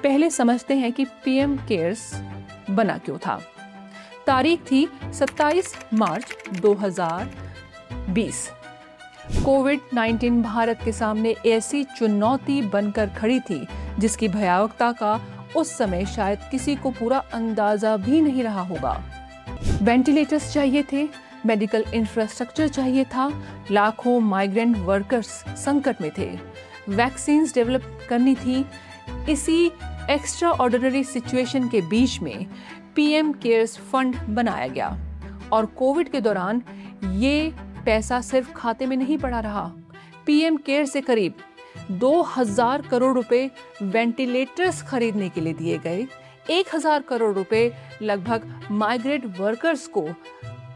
पहले समझते हैं कि पीएम केयर्स बना क्यों था। तारीख थी 27 मार्च 2020। कोविड-19 भारत के सामने ऐसी चुनौती बनकर खड़ी थी जिसकी भयावहता का उस समय शायद किसी को पूरा अंदाजा भी नहीं रहा होगा। वेंटिलेटर्स चाहिए थे, मेडिकल इंफ्रास्ट्रक्चर चाहिए था, लाखों माइग्रेंट वर्कर्स संकट में थे, वैक्सीन्स डेवलप करनी थी। इसी एक्स्ट्रा ऑर्डिनरी सिचुएशन के बीच में पीएम केयर्स फंड बनाया गया और कोविड के दौरान ये पैसा सिर्फ खाते में नहीं पड़ा रहा। पीएम केयर से करीब 2000 करोड़ रुपए वेंटिलेटर्स खरीदने के लिए दिए गए, 1000 करोड़ रुपए लगभग माइग्रेंट वर्कर्स को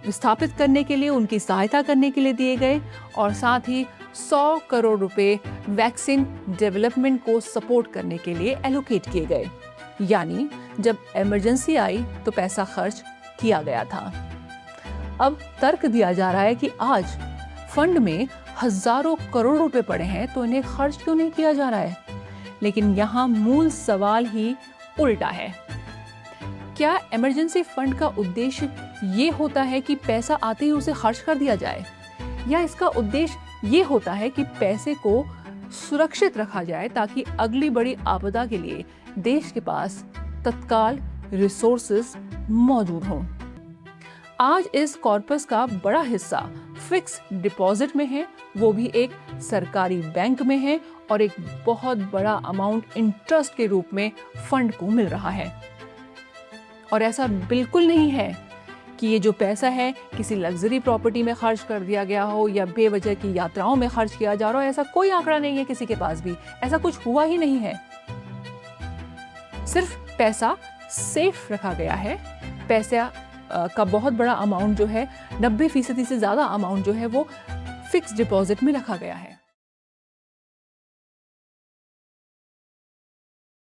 विस्थापित करने के लिए, उनकी सहायता करने के लिए दिए गए और साथ ही 100 करोड़ रुपए वैक्सीन डेवलपमेंट को सपोर्ट करने के लिए एलोकेट किए गए। यानी जब इमरजेंसी आई तो पैसा खर्च किया गया था। अब तर्क दिया जा रहा है कि आज फंड में हजारों करोड़ रुपए पड़े हैं तो इन्हें खर्च क्यों नहीं किया जा रहा है। लेकिन यहाँ मूल सवाल ही उल्टा है। क्या इमरजेंसी फंड का उद्देश्य ये होता है कि पैसा आते ही उसे खर्च कर दिया जाए, या इसका उद्देश्य ये होता है कि पैसे को सुरक्षित रखा जाए ताकि अगली बड़ी आपदा के लिए देश के पास तत्काल रिसोर्सेज मौजूद हों। आज इस कॉर्पस का बड़ा हिस्सा फिक्स डिपॉजिट में है, वो भी एक सरकारी बैंक में है, और एक बहुत बड़ा अमाउंट इंटरेस्ट के रूप में फंड को मिल रहा है। और ऐसा बिल्कुल नहीं है कि ये जो पैसा है किसी लग्जरी प्रॉपर्टी में खर्च कर दिया गया हो या बेवजह की यात्राओं में खर्च किया जा रहा हो। ऐसा कोई आंकड़ा नहीं है किसी के पास भी, ऐसा कुछ हुआ ही नहीं है। सिर्फ पैसा सेफ रखा गया है। पैसा का बहुत बड़ा अमाउंट जो है, 90% से ज़्यादा अमाउंट जो है वो फिक्स डिपॉजिट में रखा गया है।